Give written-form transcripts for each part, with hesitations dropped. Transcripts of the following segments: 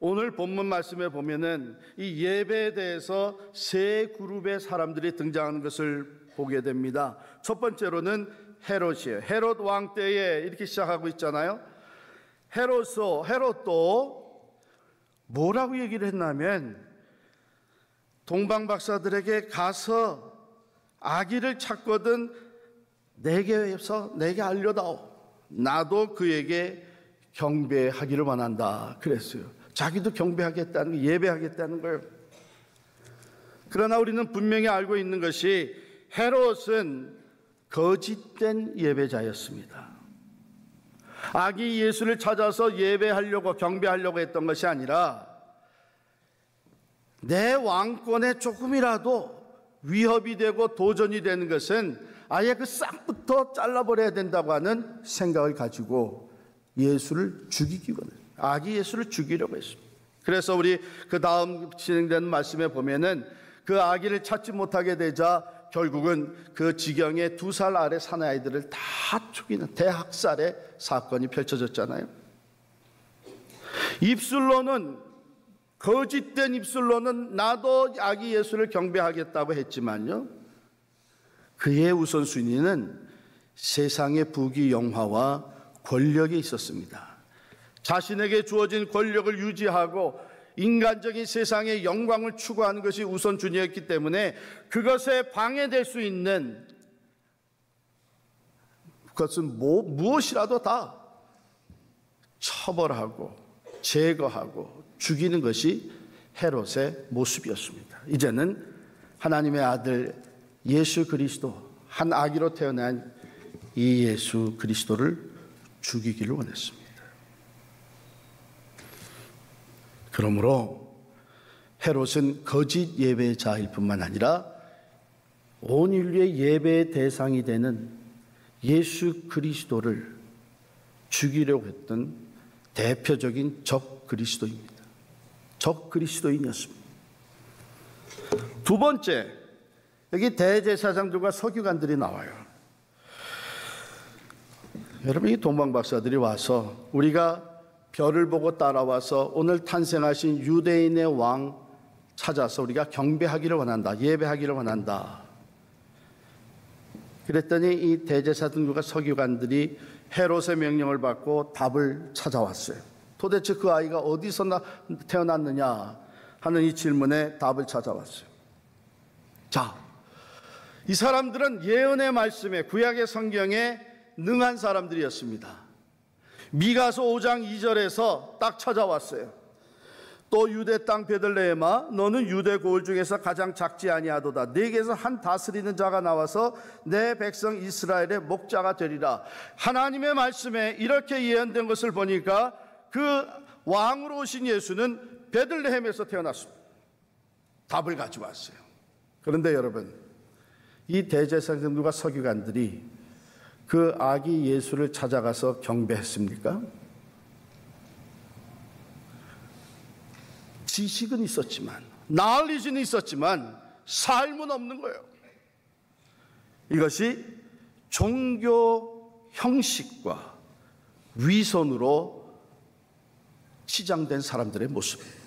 오늘 본문 말씀에 보면은 이 예배에 대해서 세 그룹의 사람들이 등장하는 것을 보게 됩니다. 첫 번째로는 헤롯이에요. 헤롯 왕 때에 이렇게 시작하고 있잖아요. 헤롯도 뭐라고 얘기를 했냐면 동방박사들에게 가서 아기를 찾거든 내게 알려다오. 나도 그에게 경배하기를 원한다 그랬어요. 자기도 경배하겠다는 거, 예배하겠다는 거예요. 그러나 우리는 분명히 알고 있는 것이 헤롯은 거짓된 예배자였습니다. 아기 예수를 찾아서 예배하려고 경배하려고 했던 것이 아니라 내 왕권에 조금이라도 위협이 되고 도전이 되는 것은 아예 그 싹부터 잘라버려야 된다고 하는 생각을 가지고 예수를 죽이기 원해요. 아기 예수를 죽이려고 했습니다. 그래서 우리 그 다음 진행되는 말씀에 보면은 그 아기를 찾지 못하게 되자 결국은 그 지경에 2살 아래 사내아이들을 다 죽이는 대학살의 사건이 펼쳐졌잖아요. 거짓된 입술로는 나도 아기 예수를 경배하겠다고 했지만요, 그의 우선순위는 세상의 부귀 영화와 권력에 있었습니다. 자신에게 주어진 권력을 유지하고 인간적인 세상의 영광을 추구하는 것이 우선순위였기 때문에 그것에 방해될 수 있는 그것은 무엇이라도 다 처벌하고 제거하고 죽이는 것이 헤롯의 모습이었습니다. 이제는 하나님의 아들 예수 그리스도, 한 아기로 태어난 이 예수 그리스도를 죽이기를 원했습니다. 그러므로 헤롯은 거짓 예배자일 뿐만 아니라 온 인류의 예배의 대상이 되는 예수 그리스도를 죽이려고 했던 대표적인 적 그리스도입니다. 적 그리스도인이었습니다. 두 번째, 여기 대제사장들과 서기관들이 나와요. 여러분, 이 동방박사들이 와서 우리가 별을 보고 따라와서 오늘 탄생하신 유대인의 왕 찾아서 우리가 경배하기를 원한다, 예배하기를 원한다. 그랬더니 이 대제사장들과 서기관들이 헤롯의 명령을 받고 답을 찾아왔어요. 도대체 그 아이가 어디서 태어났느냐 하는 이 질문에 답을 찾아왔어요. 자, 이 사람들은 예언의 말씀에, 구약의 성경에 능한 사람들이었습니다. 미가서 5장 2절에서 딱 찾아왔어요. 또 유대 땅 베들레헴아, 너는 유대 고을 중에서 가장 작지 아니하도다. 네게서 한 다스리는 자가 나와서 내 백성 이스라엘의 목자가 되리라. 하나님의 말씀에 이렇게 예언된 것을 보니까 그 왕으로 오신 예수는 베들레헴에서 태어났습니다. 답을 가지고 왔어요. 그런데 여러분, 이 대제사장들과 서기관들이 그 아기 예수를 찾아가서 경배했습니까? 지식은 있었지만, 나얼리지는 있었지만 삶은 없는 거예요. 이것이 종교 형식과 위선으로 치장된 사람들의 모습입니다.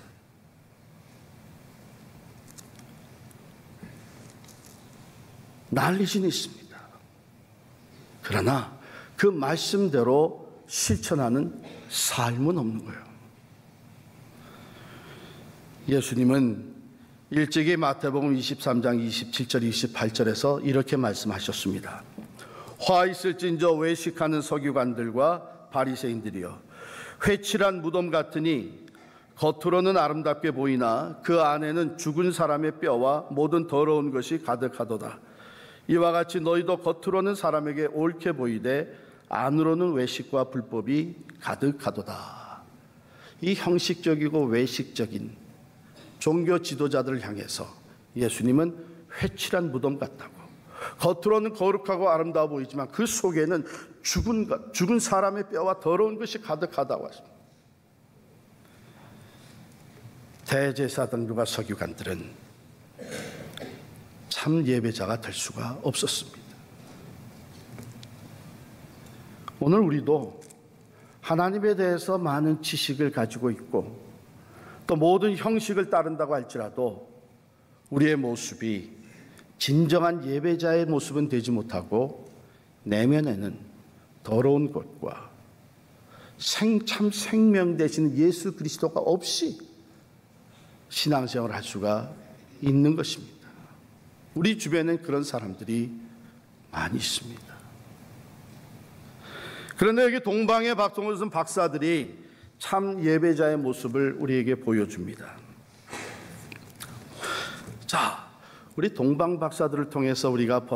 나얼리지는 있습니다. 그러나 그 말씀대로 실천하는 삶은 없는 거예요. 예수님은 일찍이 마태복음 23장 27절 28절에서 이렇게 말씀하셨습니다. 화 있을진저 외식하는 서기관들과 바리새인들이여, 회칠한 무덤 같으니 겉으로는 아름답게 보이나 그 안에는 죽은 사람의 뼈와 모든 더러운 것이 가득하도다. 이와 같이 너희도 겉으로는 사람에게 옳게 보이되 안으로는 외식과 불법이 가득하도다. 이 형식적이고 외식적인 종교 지도자들을 향해서 예수님은 회칠한 무덤 같다고, 겉으로는 거룩하고 아름다워 보이지만 그 속에는 죽은 사람의 뼈와 더러운 것이 가득하다고 하십니다. 대제사장들과 서기관들은 참 예배자가 될 수가 없었습니다. 오늘 우리도 하나님에 대해서 많은 지식을 가지고 있고 또 모든 형식을 따른다고 할지라도 우리의 모습이 진정한 예배자의 모습은 되지 못하고 내면에는 더러운 것과 참 생명 되시는 예수 그리스도가 없이 신앙생활을 할 수가 있는 것입니다. 우리 주변엔 그런 사람들이 많이 있습니다. 그런데 여기 동방의 박동선 박사들이 참 예배자의 모습을 우리에게 보여줍니다. 자, 우리 동방 박사들을 통해서 우리가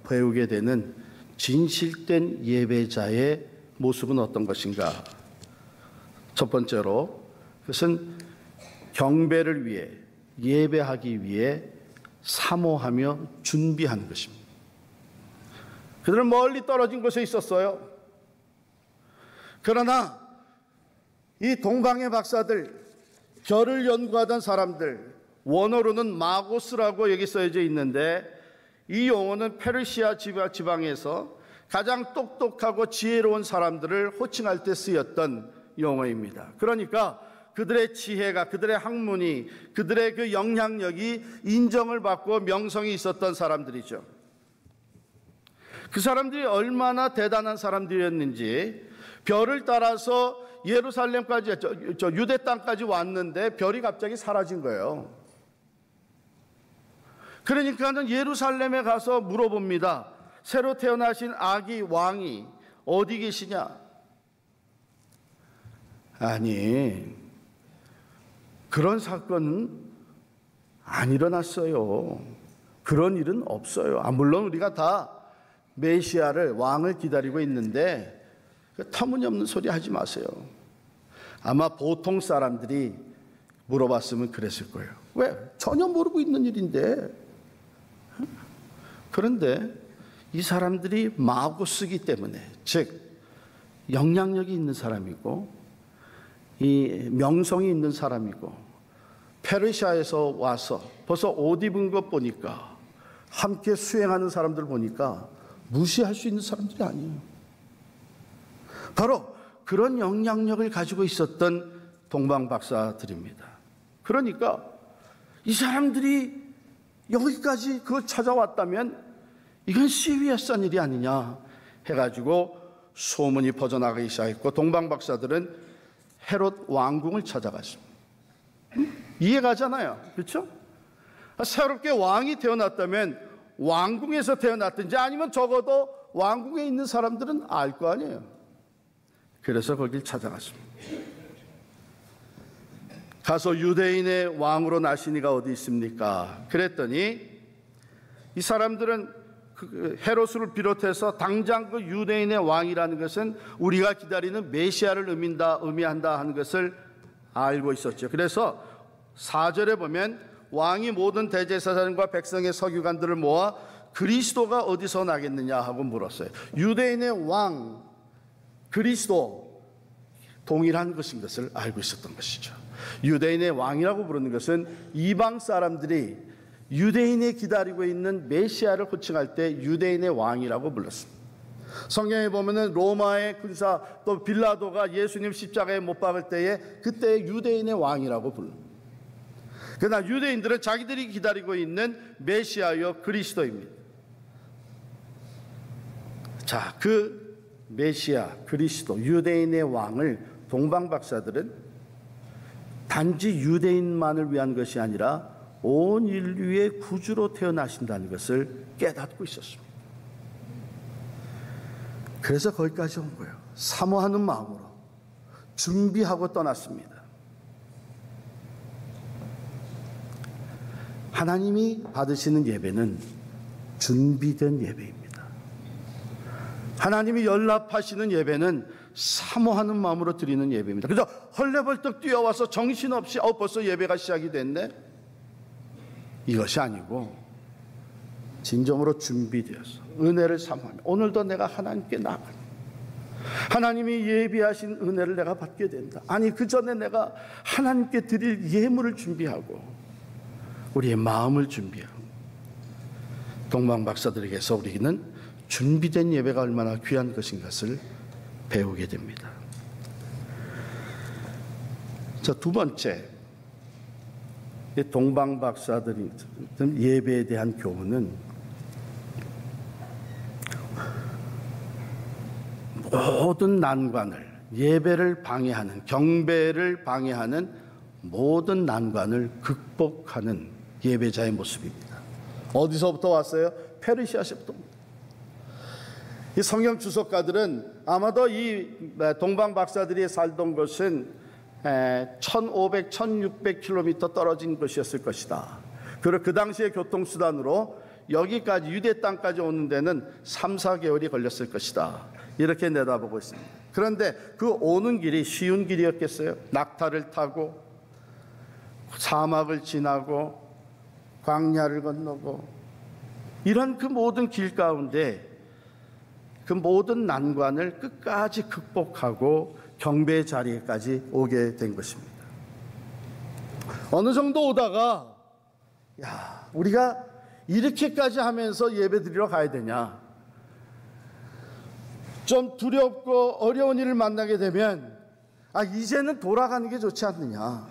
배우게 되는 진실된 예배자의 모습은 어떤 것인가? 첫 번째로 그것은 경배를 위해, 예배하기 위해 사모하며 준비하는 것입니다. 그들은 멀리 떨어진 곳에 있었어요. 그러나 이 동방의 박사들, 별을 연구하던 사람들, 원어로는 마고스라고 여기 써져 있는데 이 용어는 페르시아 지방에서 가장 똑똑하고 지혜로운 사람들을 호칭할 때 쓰였던 용어입니다. 그러니까 그들의 지혜가, 그들의 학문이, 그들의 그 영향력이 인정을 받고 명성이 있었던 사람들이죠. 그 사람들이 얼마나 대단한 사람들이었는지 별을 따라서 예루살렘까지, 유대 땅까지 왔는데 별이 갑자기 사라진 거예요. 그러니까는 예루살렘에 가서 물어봅니다. 새로 태어나신 아기 왕이 어디 계시냐? 아니, 그런 사건은 안 일어났어요. 그런 일은 없어요. 물론 우리가 다 메시아를, 왕을 기다리고 있는데 터무니없는 소리 하지 마세요. 아마 보통 사람들이 물어봤으면 그랬을 거예요. 왜? 전혀 모르고 있는 일인데. 그런데 이 사람들이 마고스기 때문에, 즉 영향력이 있는 사람이고 이 명성이 있는 사람이고 페르시아에서 와서 벌써 옷 입은 것 보니까, 함께 수행하는 사람들 보니까 무시할 수 있는 사람들이 아니에요. 바로 그런 영향력을 가지고 있었던 동방 박사들입니다. 그러니까 이 사람들이 여기까지 그걸 찾아왔다면 이건 시위했던 일이 아니냐 해가지고 소문이 퍼져나가기 시작했고, 동방 박사들은 헤롯 왕궁을 찾아갔습니다. 이해가잖아요. 그렇죠? 새롭게 왕이 태어났다면 왕궁에서 태어났든지 아니면 적어도 왕궁에 있는 사람들은 알 거 아니에요. 그래서 거길 찾아갔습니다. 가서 유대인의 왕으로 나신 이가 어디 있습니까? 그랬더니 이 사람들은 헤롯을 비롯해서 당장 그 유대인의 왕이라는 것은 우리가 기다리는 메시아를 의미한다 하는 것을 알고 있었죠. 그래서 4절에 보면 왕이 모든 대제사장과 백성의 서기관들을 모아 그리스도가 어디서 나겠느냐 하고 물었어요. 유대인의 왕 그리스도 동일한 것인 것을 알고 있었던 것이죠. 유대인의 왕이라고 부르는 것은 이방 사람들이 유대인이 기다리고 있는 메시아를 호칭할 때 유대인의 왕이라고 불렀습니다. 성경에 보면은 로마의 군사 또 빌라도가 예수님 십자가에 못 박을 때에 그때 유대인의 왕이라고 불릅니다. 그러나 유대인들은 자기들이 기다리고 있는 메시아여 그리스도입니다. 자, 그 메시아 그리스도 유대인의 왕을 동방 박사들은 단지 유대인만을 위한 것이 아니라 온 인류의 구주로 태어나신다는 것을 깨닫고 있었습니다. 그래서 거기까지 온 거예요. 사모하는 마음으로 준비하고 떠났습니다. 하나님이 받으시는 예배는 준비된 예배입니다. 하나님이 연락하시는 예배는 사모하는 마음으로 드리는 예배입니다. 그저 헐레벌떡 뛰어와서 정신없이 벌써 예배가 시작이 됐네, 이것이 아니고 진정으로 준비되어서 은혜를 사모하며 오늘도 내가 하나님께 나아가는, 하나님이 예비하신 은혜를 내가 받게 된다. 아니, 그 전에 내가 하나님께 드릴 예물을 준비하고 우리의 마음을 준비하고, 동방 박사들에게서 우리는 준비된 예배가 얼마나 귀한 것인 것을 배우게 됩니다. 자, 두 번째, 동방 박사들이 예배에 대한 교훈은 모든 난관을, 예배를 방해하는, 경배를 방해하는 모든 난관을 극복하는 예배자의 모습입니다. 어디서부터 왔어요? 페르시아시부터. 이 성경 주석가들은 아마도 이 동방 박사들이 살던 것은 1500, 1600km 떨어진 것이었을 것이다. 그리고 그 당시의 교통수단으로 여기까지, 유대 땅까지 오는 데는 3, 4개월이 걸렸을 것이다. 이렇게 내다보고 있습니다. 그런데 그 오는 길이 쉬운 길이었겠어요? 낙타를 타고 사막을 지나고 광야를 건너고, 이런 그 모든 길 가운데 그 모든 난관을 끝까지 극복하고 경배의 자리에까지 오게 된 것입니다. 어느 정도 오다가 우리가 이렇게까지 하면서 예배 드리러 가야 되냐, 좀 두렵고 어려운 일을 만나게 되면 이제는 돌아가는 게 좋지 않느냐,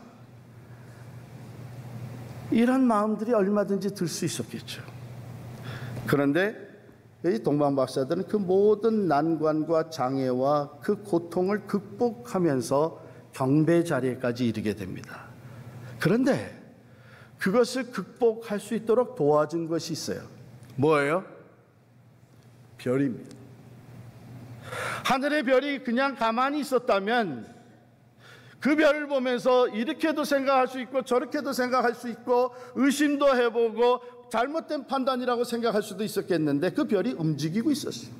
이런 마음들이 얼마든지 들 수 있었겠죠. 그런데 이 동방 박사들은 그 모든 난관과 장애와 그 고통을 극복하면서 경배 자리에까지 이르게 됩니다. 그런데 그것을 극복할 수 있도록 도와준 것이 있어요. 뭐예요? 별입니다. 하늘의 별이 그냥 가만히 있었다면 그 별을 보면서 이렇게도 생각할 수 있고 저렇게도 생각할 수 있고 의심도 해보고 잘못된 판단이라고 생각할 수도 있었겠는데, 그 별이 움직이고 있었어요.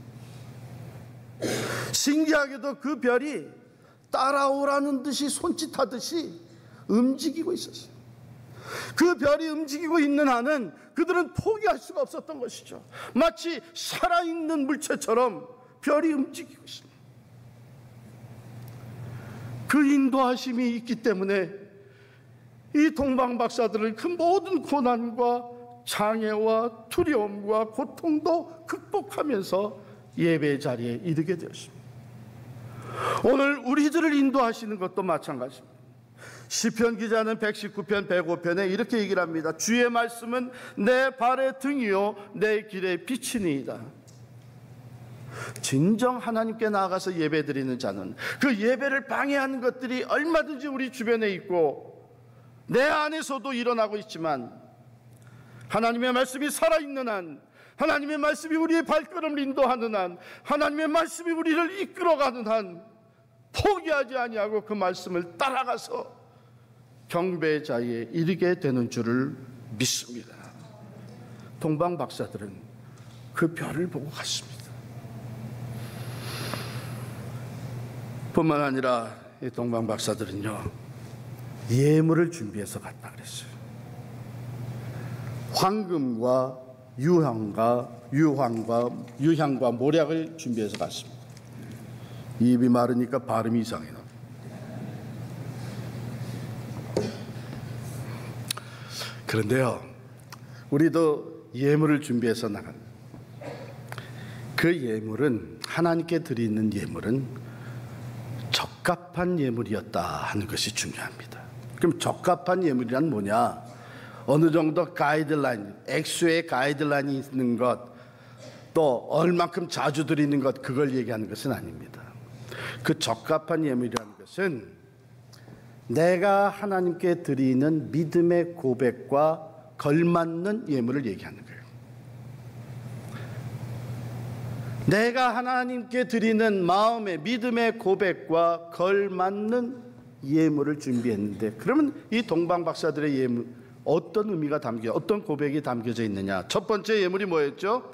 신기하게도 그 별이 따라오라는 듯이 손짓하듯이 움직이고 있었어요. 그 별이 움직이고 있는 한은 그들은 포기할 수가 없었던 것이죠. 마치 살아있는 물체처럼 별이 움직이고 있습니다. 그 인도하심이 있기 때문에 이 동방 박사들은 그 모든 고난과 장애와 두려움과 고통도 극복하면서 예배 자리에 이르게 되었습니다. 오늘 우리들을 인도하시는 것도 마찬가지입니다. 시편 기자는 119편 105편에 이렇게 얘기를 합니다. 주의 말씀은 내 발의 등이요 내 길의 빛이니이다. 진정 하나님께 나아가서 예배드리는 자는 그 예배를 방해하는 것들이 얼마든지 우리 주변에 있고 내 안에서도 일어나고 있지만, 하나님의 말씀이 살아있는 한, 하나님의 말씀이 우리의 발걸음을 인도하는 한, 하나님의 말씀이 우리를 이끌어가는 한 포기하지 아니하고 그 말씀을 따라가서 경배의 자리에 이르게 되는 줄을 믿습니다. 동방 박사들은 그 별을 보고 갔습니다. 뿐만 아니라 이 동방 박사들은요, 예물을 준비해서 갔다 그랬어요. 황금과 유향과 모략을 준비해서 갔습니다. 입이 마르니까 발음이 이상해요. 그런데요, 우리도 예물을 준비해서 나갑니다. 그 예물은, 하나님께 드리는 예물은 적합한 예물이었다 하는 것이 중요합니다. 그럼 적합한 예물이란 뭐냐? 어느 정도 가이드라인, 액수의 가이드라인이 있는 것, 또 얼만큼 자주 드리는 것, 그걸 얘기하는 것은 아닙니다. 그 적합한 예물이라는 것은 내가 하나님께 드리는 믿음의 고백과 걸맞는 예물을 얘기하는 거예요. 내가 하나님께 드리는 마음의 믿음의 고백과 걸맞는 예물을 준비했는데, 그러면 이 동방 박사들의 예물, 어떤 의미가 담겨, 어떤 고백이 담겨져 있느냐? 첫 번째 예물이 뭐였죠?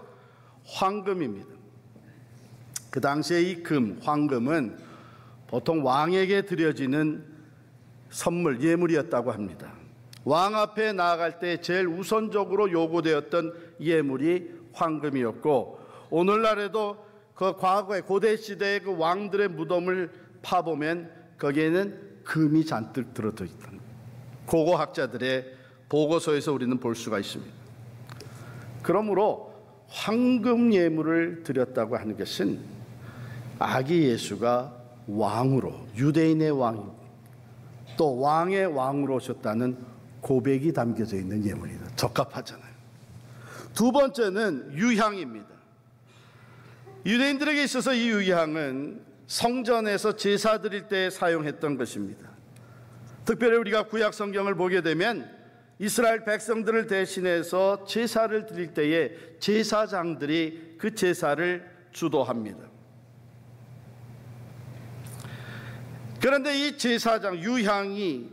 황금입니다. 그 당시에 이 황금은 보통 왕에게 드려지는 선물, 예물이었다고 합니다. 왕 앞에 나아갈 때 제일 우선적으로 요구되었던 예물이 황금이었고, 오늘날에도 그 과거의 고대 시대의 그 왕들의 무덤을 파보면 거기에는 금이 잔뜩 들어져 있다. 고고학자들의 보고서에서 우리는 볼 수가 있습니다. 그러므로 황금 예물을 드렸다고 하는 것은 아기 예수가 왕으로, 유대인의 왕, 또 왕의 왕으로 오셨다는 고백이 담겨져 있는 예물이다. 적합하잖아요. 두 번째는 유향입니다. 유대인들에게 있어서 이 유향은 성전에서 제사 드릴 때 사용했던 것입니다. 특별히 우리가 구약 성경을 보게 되면 이스라엘 백성들을 대신해서 제사를 드릴 때에 제사장들이 그 제사를 주도합니다. 그런데 이 제사장 유향이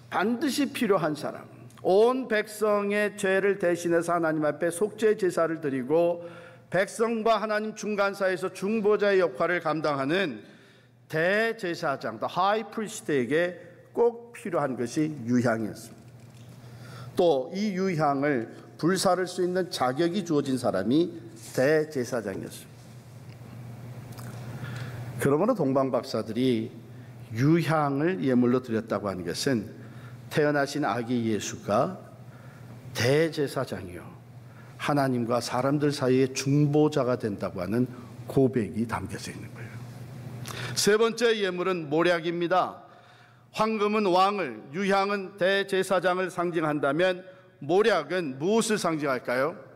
반드시 필요한 사람, 온 백성의 죄를 대신해서 하나님 앞에 속죄 제사를 드리고 백성과 하나님 중간 사이에서 중보자의 역할을 감당하는 대제사장, the high priest에게 꼭 필요한 것이 유향이었습니다. 또 이 유향을 불사를 수 있는 자격이 주어진 사람이 대제사장이었습니다. 그러므로 동방박사들이 유향을 예물로 드렸다고 하는 것은 태어나신 아기 예수가 대제사장이요 하나님과 사람들 사이의 중보자가 된다고 하는 고백이 담겨져 있는 거예요. 세 번째 예물은 모략입니다. 황금은 왕을, 유향은 대제사장을 상징한다면 모략은 무엇을 상징할까요?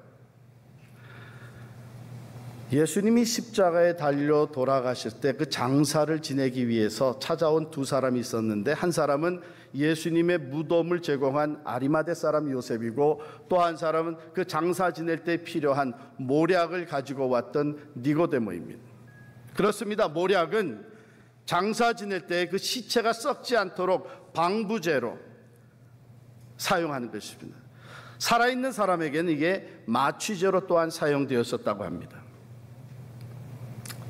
예수님이 십자가에 달려 돌아가실 때 그 장사를 지내기 위해서 찾아온 두 사람이 있었는데, 한 사람은 예수님의 무덤을 제공한 아리마대 사람 요셉이고, 또 한 사람은 그 장사 지낼 때 필요한 모략을 가지고 왔던 니고데모입니다. 그렇습니다. 모략은 장사 지낼 때 그 시체가 썩지 않도록 방부제로 사용하는 것입니다. 살아있는 사람에게는 이게 마취제로 또한 사용되었었다고 합니다.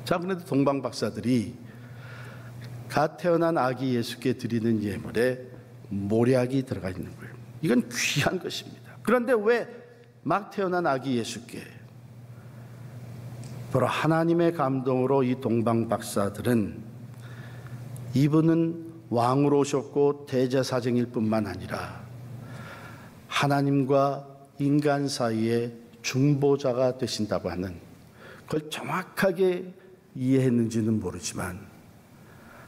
자, 그런데 동방박사들이 갓 태어난 아기 예수께 드리는 예물에 모략이 들어가 있는 거예요. 이건 귀한 것입니다. 그런데 왜 막 태어난 아기 예수께? 바로 하나님의 감동으로 이 동방박사들은 이분은 왕으로 오셨고 대제사장일 뿐만 아니라 하나님과 인간 사이에 중보자가 되신다고 하는, 그걸 정확하게 이해했는지는 모르지만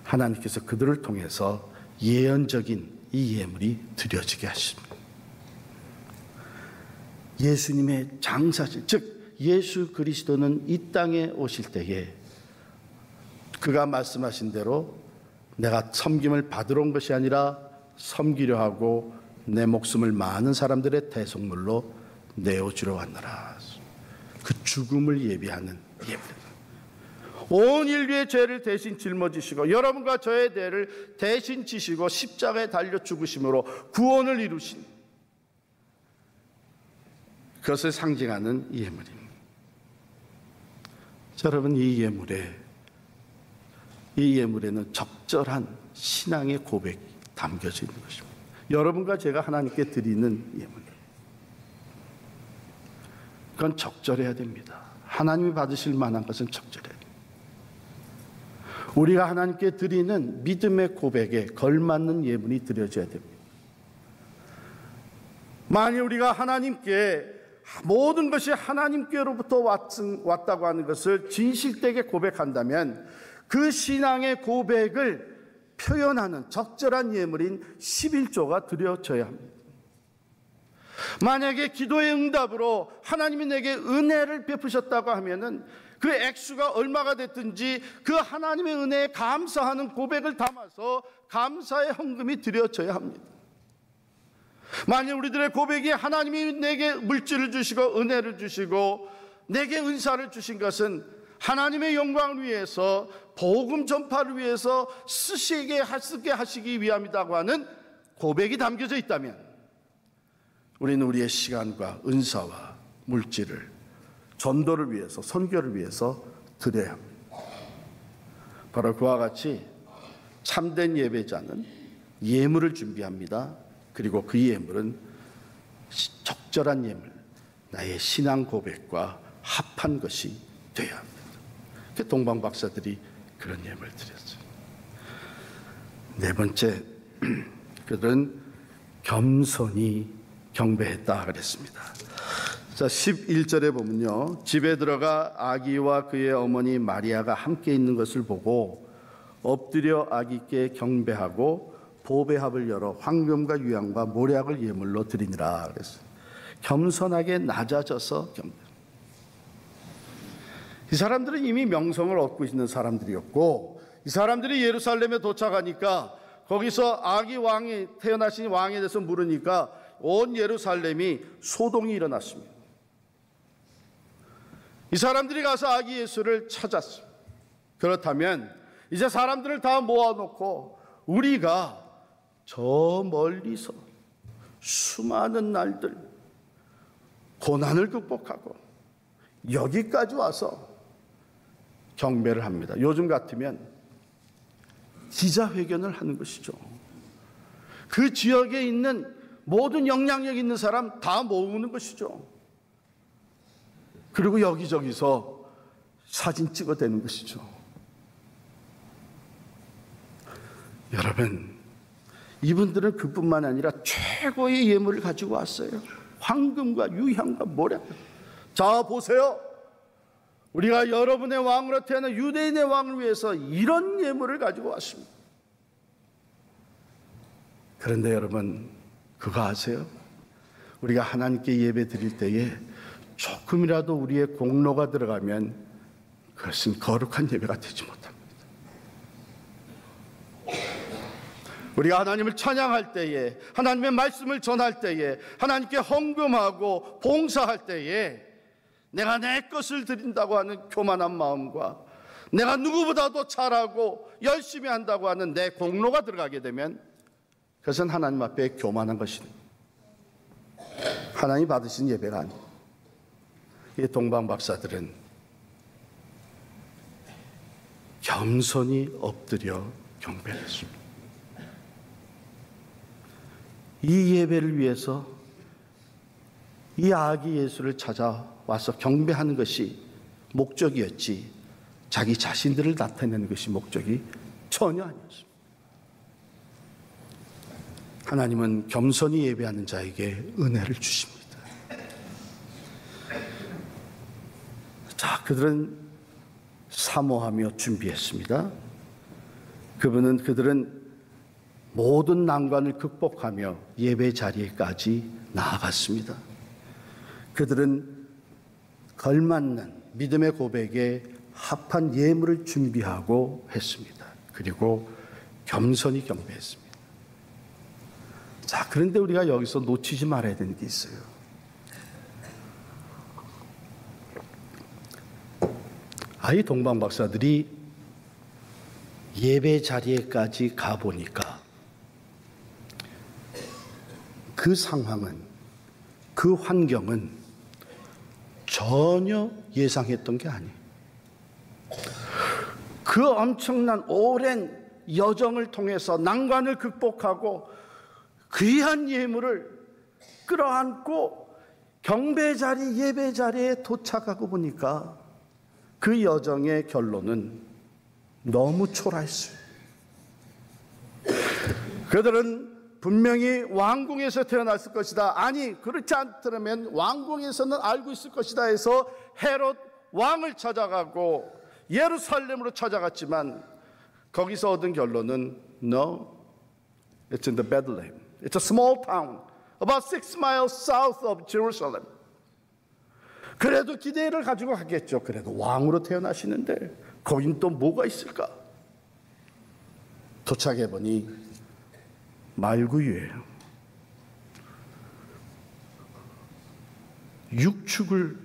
하나님께서 그들을 통해서 예언적인 이 예물이 드려지게 하십니다. 예수님의 장사진, 즉 예수 그리스도는 이 땅에 오실 때에 그가 말씀하신 대로 내가 섬김을 받으러 온 것이 아니라 섬기려 하고 내 목숨을 많은 사람들의 대속물로 내어주려 왔노라. 그 죽음을 예비하는 예물입니다. 온 인류의 죄를 대신 짊어지시고 여러분과 저의 죄를 대신 지시고 십자가에 달려 죽으심으로 구원을 이루신, 그것을 상징하는 예물입니다. 여러분, 이 예물에는 적절한 신앙의 고백이 담겨져 있는 것입니다. 여러분과 제가 하나님께 드리는 예물이에요. 그건 적절해야 됩니다. 하나님이 받으실 만한 것은 적절해야 됩니다. 우리가 하나님께 드리는 믿음의 고백에 걸맞는 예물이 드려져야 됩니다. 만일 우리가 하나님께 모든 것이 하나님께로부터 왔다고 하는 것을 진실되게 고백한다면 그 신앙의 고백을 표현하는 적절한 예물인 11조가 드려져야 합니다. 만약에 기도의 응답으로 하나님이 내게 은혜를 베푸셨다고 하면은 그 액수가 얼마가 됐든지 그 하나님의 은혜에 감사하는 고백을 담아서 감사의 헌금이 드려져야 합니다. 만약 우리들의 고백이 하나님이 내게 물질을 주시고 은혜를 주시고 내게 은사를 주신 것은 하나님의 영광을 위해서, 복음 전파를 위해서 쓰게 하시기 위함이라고 하는 고백이 담겨져 있다면 우리는 우리의 시간과 은사와 물질을 전도를 위해서, 선교를 위해서 드려야 합니다. 바로 그와 같이 참된 예배자는 예물을 준비합니다. 그리고 그 예물은 적절한 예물, 나의 신앙 고백과 합한 것이 되어야 합니다. 동방박사들이 그런 예물을 드렸어요. 네 번째, 그들은 겸손히 경배했다 그랬습니다. 자, 11절에 보면요, 집에 들어가 아기와 그의 어머니 마리아가 함께 있는 것을 보고 엎드려 아기께 경배하고 보배합을 열어 황금과 유향과 모략을 예물로 드리니라 그랬어요. 겸손하게 낮아져서 이 사람들은 이미 명성을 얻고 있는 사람들이었고, 이 사람들이 예루살렘에 도착하니까 거기서 아기 왕이 태어나신 왕에 대해서 물으니까 온 예루살렘이 소동이 일어났습니다. 이 사람들이 가서 아기 예수를 찾았어요. 그렇다면 이제 사람들을 다 모아놓고 우리가 저 멀리서 수많은 날들 고난을 극복하고 여기까지 와서 경배를 합니다. 요즘 같으면 기자회견을 하는 것이죠. 그 지역에 있는 모든 영향력 있는 사람 다 모으는 것이죠. 그리고 여기저기서 사진 찍어대는 것이죠. 여러분, 이분들은 그뿐만 아니라 최고의 예물을 가지고 왔어요. 황금과 유향과 모략. 자, 보세요. 우리가 여러분의 왕으로 태어난 유대인의 왕을 위해서 이런 예물을 가지고 왔습니다. 그런데 여러분, 그거 아세요? 우리가 하나님께 예배 드릴 때에 조금이라도 우리의 공로가 들어가면 그것은 거룩한 예배가 되지 못합니다. 우리가 하나님을 찬양할 때에, 하나님의 말씀을 전할 때에, 하나님께 헌금하고 봉사할 때에 내가 내 것을 드린다고 하는 교만한 마음과 내가 누구보다도 잘하고 열심히 한다고 하는 내 공로가 들어가게 되면 그것은 하나님 앞에 교만한 것입니다. 하나님 받으신 예배가 아닙니다. 이 동방박사들은 겸손히 엎드려 경배했습니다. 이 예배를 위해서 이 아기 예수를 찾아와서 경배하는 것이 목적이었지, 자기 자신들을 나타내는 것이 목적이 전혀 아니었습니다. 하나님은 겸손히 예배하는 자에게 은혜를 주십니다. 자, 그들은 사모하며 준비했습니다. 그들은 모든 난관을 극복하며 예배 자리에까지 나아갔습니다. 그들은 걸맞는 믿음의 고백에 합한 예물을 준비하고 했습니다. 그리고 겸손히 경배했습니다. 자, 그런데 우리가 여기서 놓치지 말아야 되는 게 있어요. 이 동방박사들이 예배 자리에까지 가보니까 그 상황은, 그 환경은 전혀 예상했던 게 아니에요. 그 엄청난 오랜 여정을 통해서 난관을 극복하고 귀한 예물을 끌어안고 경배 자리, 예배 자리에 도착하고 보니까 그 여정의 결론은 너무 초라했어요. 그들은 분명히 왕궁에서 태어났을 것이다, 아니 그렇지 않더라면 왕궁에서는 알고 있을 것이다 해서 헤롯 왕을 찾아가고 예루살렘으로 찾아갔지만 거기서 얻은 결론은 No, it's in the Bethlehem. It's a small town about 6 miles south of Jerusalem. 그래도 기대를 가지고 가겠죠. 그래도 왕으로 태어나시는데 거긴 또 뭐가 있을까? 도착해보니 말구유예요. 육축을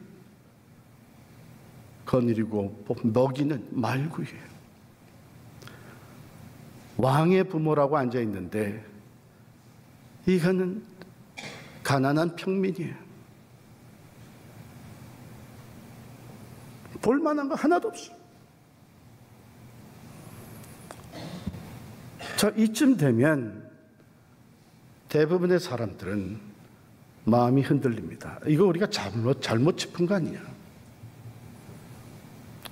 거느리고 먹이는 말구유예요. 왕의 부모라고 앉아있는데 이거는 가난한 평민이에요. 볼만한 거 하나도 없어요. 자, 이쯤 되면 대부분의 사람들은 마음이 흔들립니다. 이거 우리가 잘못 짚은 거 아니냐?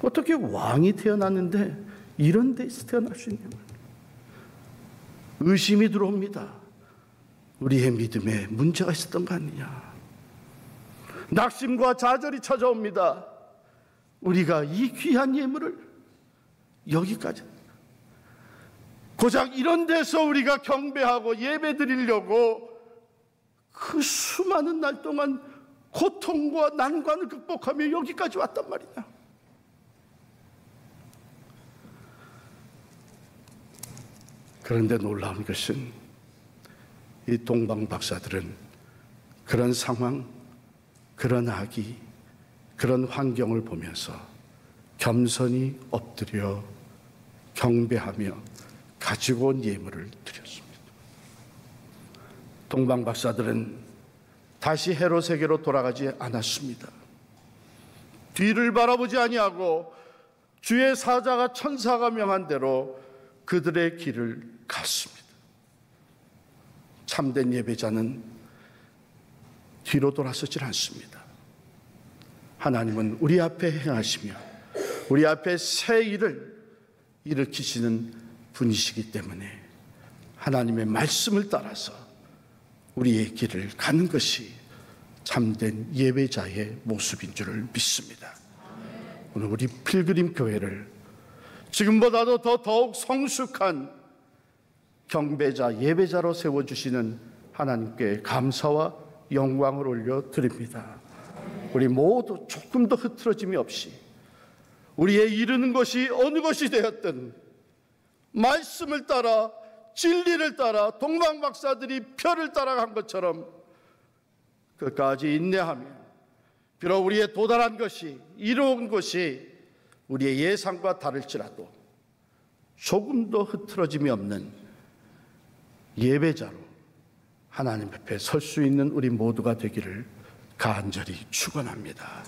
어떻게 왕이 태어났는데 이런 데서 태어날 수 있냐? 의심이 들어옵니다. 우리의 믿음에 문제가 있었던 거 아니냐? 낙심과 좌절이 찾아옵니다. 우리가 이 귀한 예물을 여기까지 고작 이런 데서 우리가 경배하고 예배 드리려고 그 수많은 날 동안 고통과 난관을 극복하며 여기까지 왔단 말이냐. 그런데 놀라운 것은 이 동방 박사들은 그런 상황, 그런 악이, 그런 환경을 보면서 겸손히 엎드려 경배하며 가지고 온 예물을 드렸습니다. 동방 박사들은 다시 헤롯에게로 돌아가지 않았습니다. 뒤를 바라보지 아니하고 주의 사자가 천사가 명한 대로 그들의 길을 갔습니다. 참된 예배자는 뒤로 돌아서질 않습니다. 하나님은 우리 앞에 행하시며 우리 앞에 새 일을 일으키시는 분이시기 때문에 하나님의 말씀을 따라서 우리의 길을 가는 것이 참된 예배자의 모습인 줄을 믿습니다. 오늘 우리 필그림 교회를 지금보다도 더욱 성숙한 경배자, 예배자로 세워주시는 하나님께 감사와 영광을 올려드립니다. 우리 모두 조금 더 흐트러짐이 없이 우리의 이르는 것이 어느 것이 되었든 말씀을 따라 진리를 따라 동방 박사들이 표를 따라간 것처럼 끝까지 인내하며 비록 우리의 도달한 것이 이루은 것이 우리의 예상과 다를지라도 조금 더 흐트러짐이 없는 예배자로 하나님 앞에 설 수 있는 우리 모두가 되기를 간절히 축원합니다.